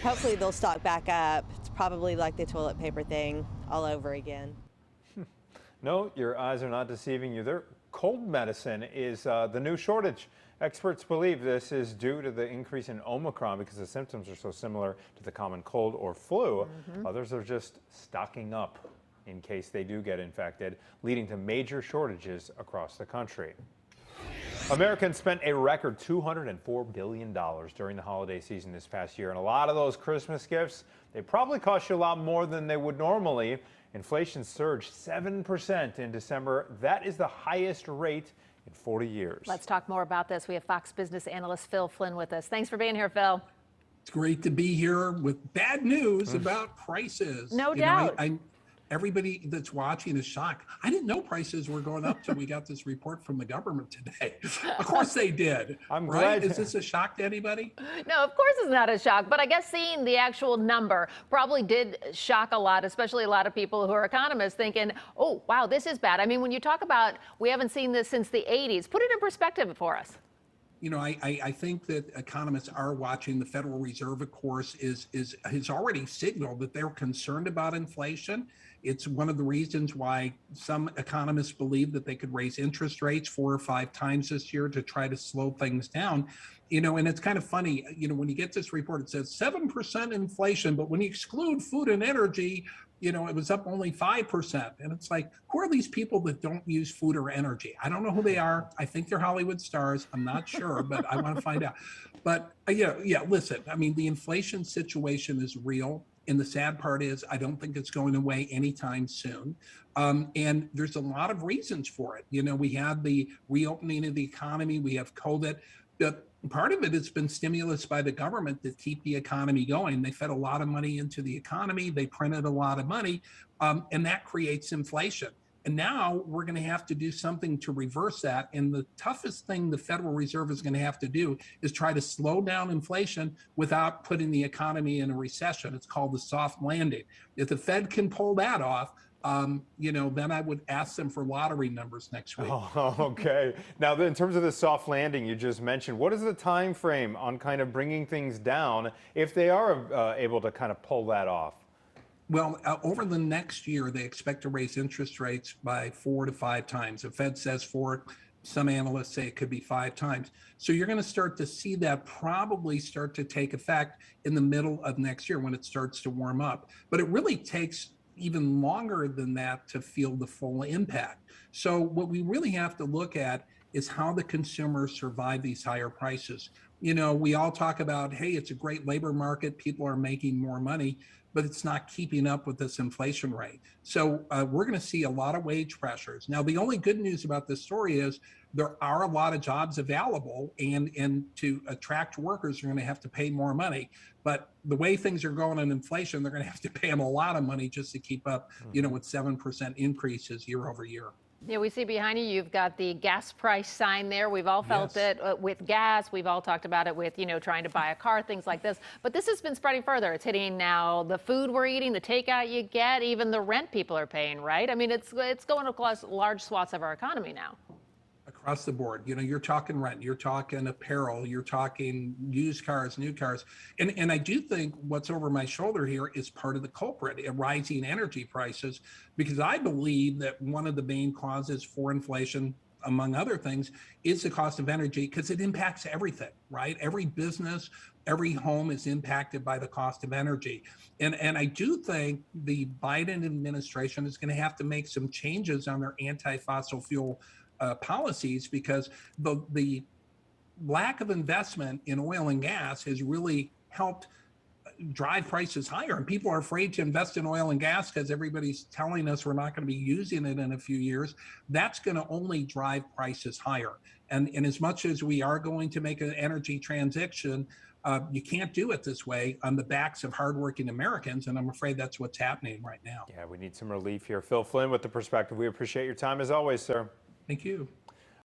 Hopefully they'll stock back up. It's probably like the toilet paper thing all over again. No, your eyes are not deceiving you. Their cold medicine is the new shortage. Experts believe this is due to the increase in Omicron because the symptoms are so similar to the common cold or flu. Others are just stocking up in case they do get infected, leading to major shortages across the country. Americans spent a record $204 billion during the holiday season this past year, and a lot of those Christmas gifts, they probably cost you a lot more than they would normally. Inflation surged 7% in December. That is the highest rate in 40 years. Let's talk more about this. We have Fox business analyst Phil Flynn with us. Thanks for being here, Phil. It's great to be here with bad news about prices. No doubt. Everybody that's watching is shocked. I didn't know prices were going up till we got this report from the government today. Of course they did. I'm right? glad. Is this a shock to anybody? No, of course it's not a shock, but I guess seeing the actual number probably did shock a lot, especially a lot of people who are economists thinking, oh, wow, this is bad. I mean, when you talk about we haven't seen this since the 80s, put it in perspective for us. You know, I think that economists are watching. The Federal Reserve, of course, has already signaled that they're concerned about inflation. It's one of the reasons why some economists believe that they could raise interest rates 4 or 5 times this year to try to slow things down. You know, and it's kind of funny, you know, when you get this report, it says 7% inflation, but when you exclude food and energy, you know, it was up only 5%. And it's like, who are these people that don't use food or energy? I don't know who they are. I think they're Hollywood stars. I'm not sure, but I want to find out. But yeah, listen, I mean, the inflation situation is real. And the sad part is, I don't think it's going away anytime soon. And there's a lot of reasons for it. You know, we had the reopening of the economy, we have COVID. But part of it has been stimulus by the government to keep the economy going. They fed a lot of money into the economy, they printed a lot of money, and that creates inflation. And now we're going to have to do something to reverse that. And the toughest thing the Federal Reserve is going to have to do is try to slow down inflation without putting the economy in a recession. It's called the soft landing. If the Fed can pull that off, you know, then I would ask them for lottery numbers next week. Oh, okay. Now, in terms of the soft landing you just mentioned, what is the time frame on kind of bringing things down if they are able to kind of pull that off? Well, over the next year, they expect to raise interest rates by 4 to 5 times. The Fed says 4. Some analysts say it could be 5 times. So you're going to start to see that probably start to take effect in the middle of next year when it starts to warm up. But it really takes even longer than that to feel the full impact. So what we really have to look at is how the consumers survive these higher prices. You know, we all talk about, hey, it's a great labor market, people are making more money, but it's not keeping up with this inflation rate. So we're going to see a lot of wage pressures. Now, the only good news about this story is there are a lot of jobs available, and to attract workers, you're going to have to pay more money. But the way things are going in inflation, they're going to have to pay them a lot of money just to keep up, you know, with 7% increases year over year. Yeah, we see behind you, you've got the gas price sign there. We've all felt it with gas. We've all talked about it with, you know, trying to buy a car, things like this. But this has been spreading further. It's hitting now the food we're eating, the takeout you get, even the rent people are paying, right? I mean, it's going across large swaths of our economy now. Across the board, you know, you're talking rent, you're talking apparel, you're talking used cars, new cars. And I do think what's over my shoulder here is part of the culprit, rising energy prices, because I believe that one of the main causes for inflation, among other things, is the cost of energy, because it impacts everything, right? Every business, every home is impacted by the cost of energy. And I do think the Biden administration is going to have to make some changes on their anti-fossil fuel policies, because the lack of investment in oil and gas has really helped drive prices higher. And people are afraid to invest in oil and gas because everybody's telling us we're not going to be using it in a few years. That's going to only drive prices higher. And as much as we are going to make an energy transition, you can't do it this way on the backs of hardworking Americans. And I'm afraid that's what's happening right now. Yeah, we need some relief here. Phil Flynn with the perspective. We appreciate your time as always, sir. Thank you.